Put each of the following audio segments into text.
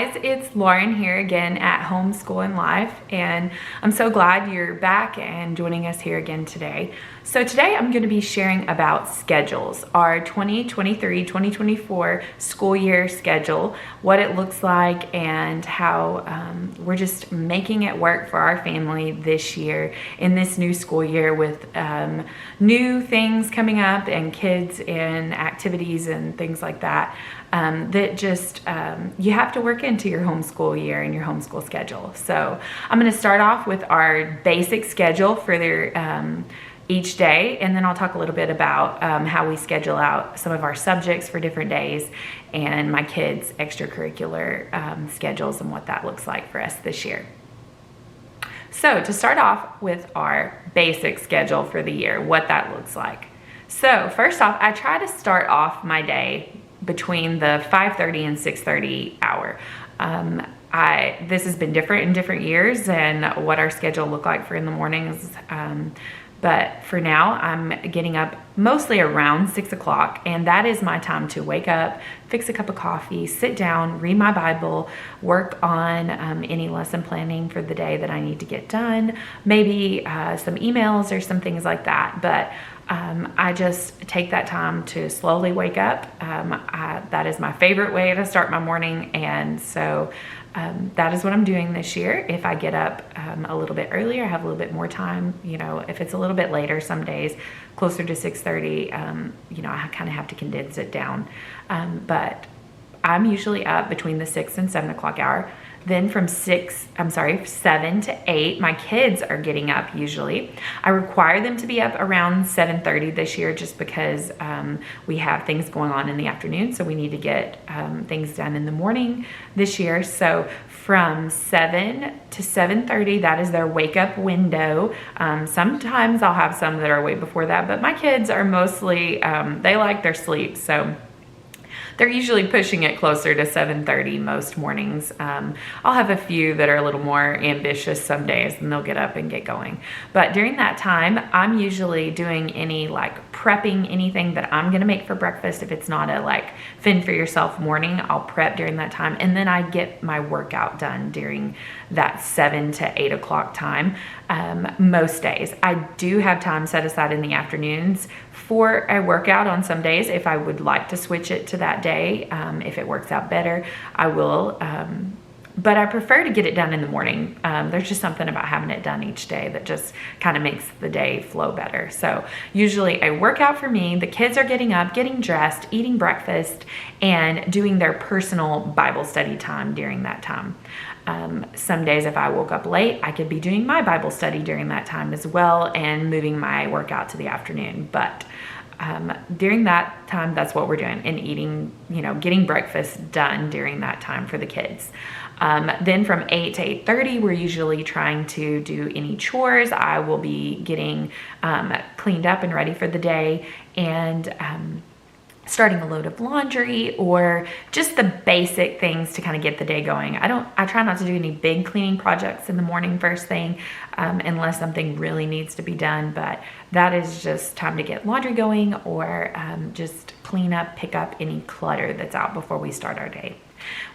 guys, it's Lauren here again at Homeschool and Life, and I'm so glad you're back and joining us here again today. So today I'm going to be sharing about schedules, our 2023-2024 school year schedule, what it looks like, and how we're just making it work for our family this year in this new school year with new things coming up and kids and activities and things like that. That just you have to work into your homeschool year and your homeschool schedule. So I'm going to start off with our basic schedule for their each day, and then I'll talk a little bit about how we schedule out some of our subjects for different days and my kids' extracurricular schedules and what that looks like for us this year. So to start off with our basic schedule for the year, what that looks like. So first off, I try to start off my day between the 5:30 and 6:30 hour. This has been different in different years and what our schedule looked like for in the mornings. But for now, I'm getting up mostly around 6 o'clock, and that is my time to wake up, fix a cup of coffee, sit down, read my Bible, work on any lesson planning for the day that I need to get done, maybe some emails or some things like that. But I just take that time to slowly wake up. That is my favorite way to start my morning, and so that is what I'm doing this year. If I get up a little bit earlier, I have a little bit more time. If it's a little bit later, some days closer to 6:30, I kind of have to condense it down. But I'm usually up between the 6 and 7 o'clock hour. Then from 7 to 8, my kids are getting up usually. I require them to be up around 7:30 this year just because we have things going on in the afternoon. So we need to get things done in the morning this year. So from 7 to 7:30, that is their wake up window. Sometimes I'll have some that are way before that, but my kids are mostly, they like their sleep. So they're usually pushing it closer to 7:30 most mornings. I'll have a few that are a little more ambitious some days and they'll get up and get going. But during that time, I'm usually doing any prepping anything that I'm gonna make for breakfast. If it's not a fend for yourself morning, I'll prep during that time. And then I get my workout done during that 7 to 8 o'clock time. Most days. I do have time set aside in the afternoons for a workout on some days. If I would like to switch it to that day, if it works out better, I will. But I prefer to get it done in the morning. There's just something about having it done each day that just kind of makes the day flow better. So usually a workout for me, the kids are getting up, getting dressed, eating breakfast, and doing their personal Bible study time during that time. Some days if I woke up late, I could be doing my Bible study during that time as well and moving my workout to the afternoon. But during that time, that's what we're doing, and eating, getting breakfast done during that time for the kids. Then from 8 to 8:30, we're usually trying to do any chores. I will be getting cleaned up and ready for the day, and starting a load of laundry or just the basic things to kind of get the day going. I try not to do any big cleaning projects in the morning first thing, unless something really needs to be done, but that is just time to get laundry going or just clean up, pick up any clutter that's out before we start our day.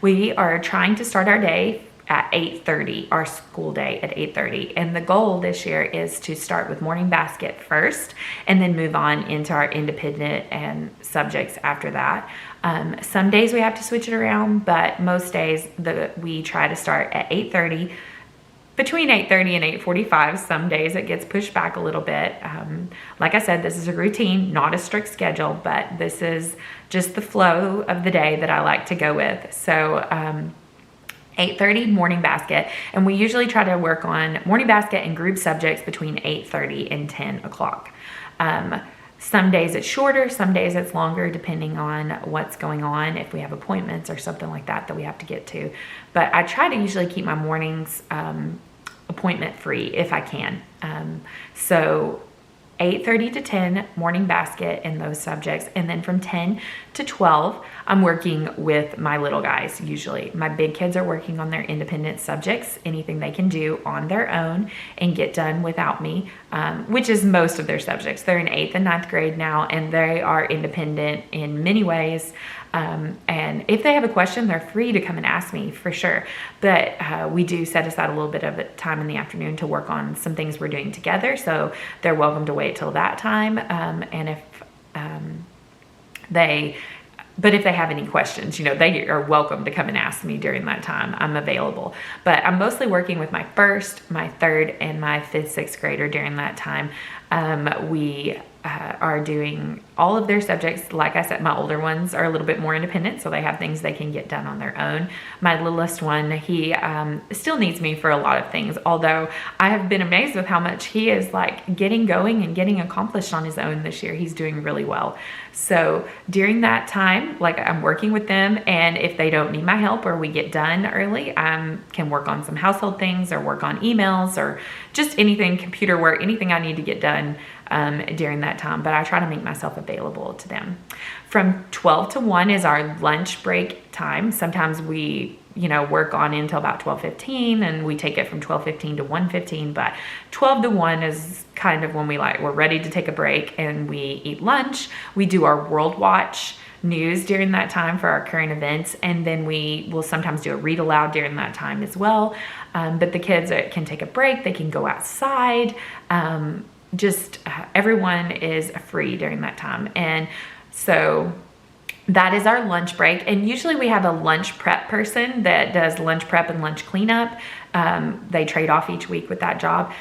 We are trying to start our day at 8:30, our school day at 8:30. And the goal this year is to start with morning basket first and then move on into our independent and subjects after that. Some days we have to switch it around, but most days we try to start at 8:30, between 8:30 and 8:45. Some days it gets pushed back a little bit. Like I said, this is a routine, not a strict schedule, but this is just the flow of the day that I like to go with. So 8:30 morning basket, and we usually try to work on morning basket and group subjects between 8:30 and 10 o'clock. Some days it's shorter, some days it's longer, depending on what's going on, if we have appointments or something like that we have to get to. But I try to usually keep my mornings appointment free if I can. So 8:30 to 10 morning basket in those subjects, and then from 10 to 12 I'm working with my little guys. Usually my big kids are working on their independent subjects, anything they can do on their own and get done without me, which is most of their subjects. They're in 8th and 9th grade now, and they are independent in many ways. And if they have a question, they're free to come and ask me for sure. But we do set aside a little bit of time in the afternoon to work on some things we're doing together. So they're welcome to wait till that time. And if but if they have any questions, they are welcome to come and ask me during that time. I'm available. But I'm mostly working with my first, my third, and my fifth, sixth grader during that time. We are doing all of their subjects. Like I said, my older ones are a little bit more independent, so they have things they can get done on their own. My littlest one, he still needs me for a lot of things, although I have been amazed with how much he is like getting going and getting accomplished on his own this year. He's doing really well. So during that time, like I'm working with them, and if they don't need my help or we get done early, I can work on some household things or work on emails or just anything, computer work, anything I need to get done during that time. But I try to make myself available to them. From 12 to 1 is our lunch break time. Sometimes we work on until about 12:15, and we take it from 12:15 to 1:15, but 12 to 1 is kind of when we're ready to take a break and we eat lunch. We do our World Watch news during that time for our current events, and then we will sometimes do a read aloud during that time as well. But the kids can take a break, they can go outside, everyone is free during that time. And so that is our lunch break. And usually we have a lunch prep person that does lunch prep and lunch cleanup. They trade off each week with that job.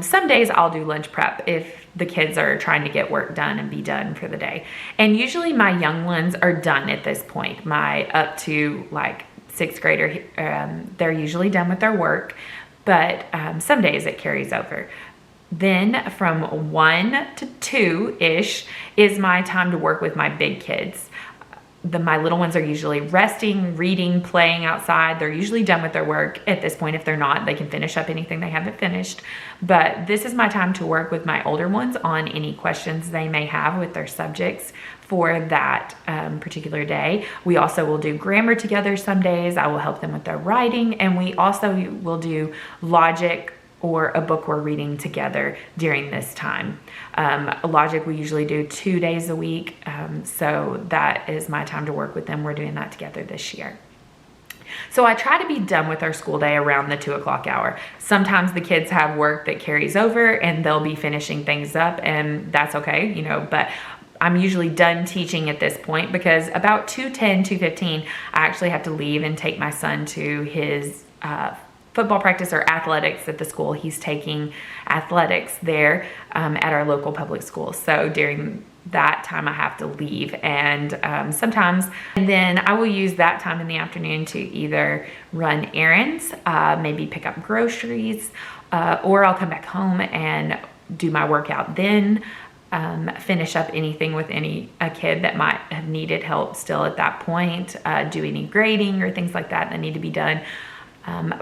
Some days I'll do lunch prep if the kids are trying to get work done and be done for the day. And usually my young ones are done at this point. My up to like sixth grader, they're usually done with their work, but some days it carries over. Then from 1 to 2-ish is my time to work with my big kids. My little ones are usually resting, reading, playing outside. They're usually done with their work at this point. If they're not, they can finish up anything they haven't finished. But this is my time to work with my older ones on any questions they may have with their subjects for that particular day. We also will do grammar together some days. I will help them with their writing, and we also will do logic or a book we're reading together during this time. Logic we usually do 2 days a week, so that is my time to work with them. We're doing that together this year. So I try to be done with our school day around the 2 o'clock hour. Sometimes the kids have work that carries over and they'll be finishing things up, and that's okay, but I'm usually done teaching at this point, because about 2:10, 2:15, I actually have to leave and take my son to his football practice or athletics at the school. He's taking athletics there at our local public school. So during that time I have to leave, and then I will use that time in the afternoon to either run errands, maybe pick up groceries, or I'll come back home and do my workout then, finish up anything with a kid that might have needed help still at that point, do any grading or things like that need to be done.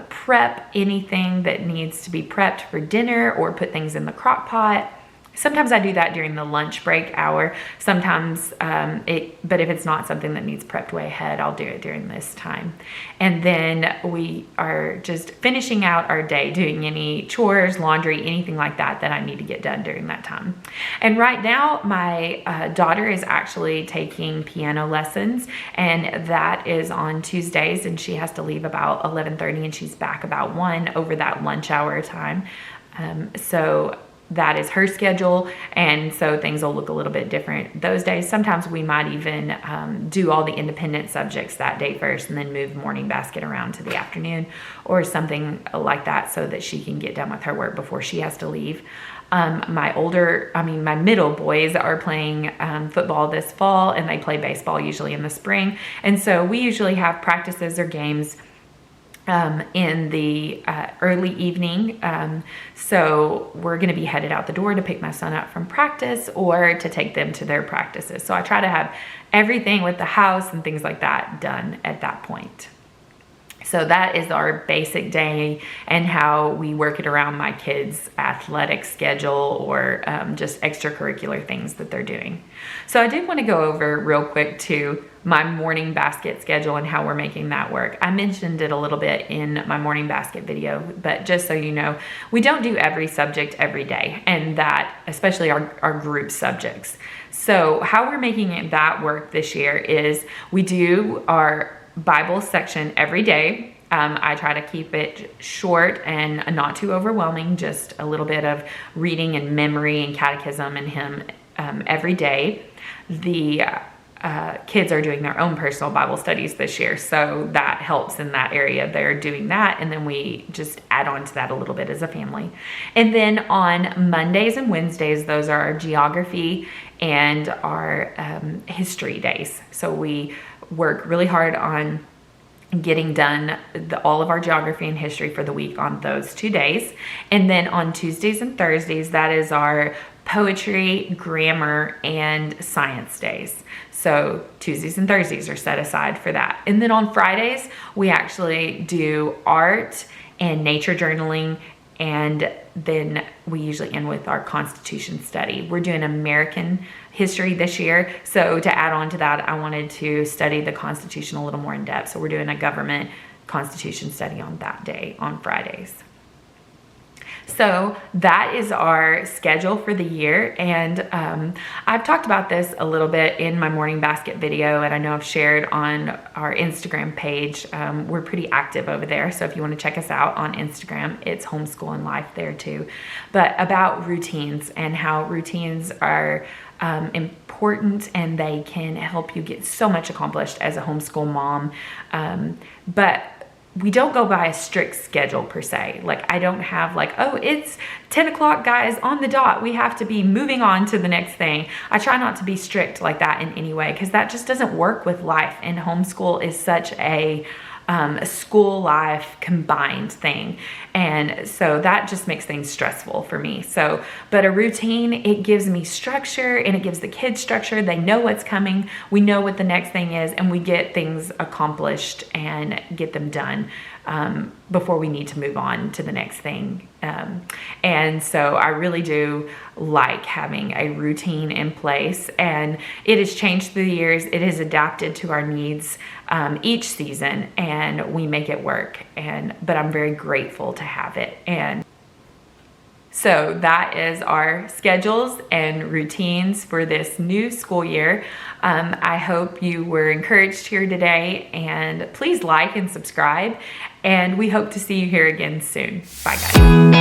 Prep anything that needs to be prepped for dinner, or put things in the crock pot. Sometimes I do that during the lunch break hour. Sometimes, but if it's not something that needs prepped way ahead, I'll do it during this time. And then we are just finishing out our day, doing any chores, laundry, anything like that I need to get done during that time. And right now, my daughter is actually taking piano lessons, and that is on Tuesdays, and she has to leave about 11:30, and she's back about 1 over that lunch hour time. So that is her schedule, and so things will look a little bit different those days. Sometimes we might even do all the independent subjects that day first and then move morning basket around to the afternoon or something like that, so that she can get done with her work before she has to leave. My middle boys are playing football this fall, and they play baseball usually in the spring, and so we usually have practices or games in the early evening. So we're going to be headed out the door to pick my son up from practice or to take them to their practices. So I try to have everything with the house and things like that done at that point. So that is our basic day and how we work it around my kids' athletic schedule or just extracurricular things that they're doing. So I did want to go over real quick to my morning basket schedule and how we're making that work. I mentioned it a little bit in my morning basket video, but just so you know, we don't do every subject every day, and that especially our group subjects. So how we're making that work this year is we do our Bible section every day. I try to keep it short and not too overwhelming, just a little bit of reading and memory and catechism and hymn every day. The kids are doing their own personal Bible studies this year, so that helps in that area. They're doing that, and then we just add on to that a little bit as a family. And then on Mondays and Wednesdays, those are our geography and our history days. So we work really hard on getting done all of our geography and history for the week on those 2 days. And then on Tuesdays and Thursdays, that is our poetry, grammar, and science days. So Tuesdays and Thursdays are set aside for that. And then on Fridays, we actually do art and nature journaling, and then we usually end with our Constitution study. We're doing American history this year, so to add on to that, I wanted to study the Constitution a little more in depth. So we're doing a government Constitution study on that day, on Fridays. So that is our schedule for the year, and I've talked about this a little bit in my morning basket video, and I know I've shared on our Instagram page. We're pretty active over there, so if you want to check us out on Instagram, it's Homeschooling Life there too. But about routines and how routines are important, and they can help you get so much accomplished as a homeschool mom. But we don't go by a strict schedule per se. Like, I don't have like, oh, it's 10 o'clock, guys, on the dot, we have to be moving on to the next thing. I try not to be strict like that in any way, because that just doesn't work with life. And homeschool is such a school life combined thing. And so that just makes things stressful for me. So, but a routine, it gives me structure, and it gives the kids structure. They know what's coming. We know what the next thing is, and we get things accomplished and get them done before we need to move on to the next thing. And so I really do like having a routine in place, and it has changed through the years. It has adapted to our needs each season, and we make it work. But I'm very grateful to have it. And so that is our schedules and routines for this new school year. I hope you were encouraged here today, and please like and subscribe, and we hope to see you here again soon. Bye, guys.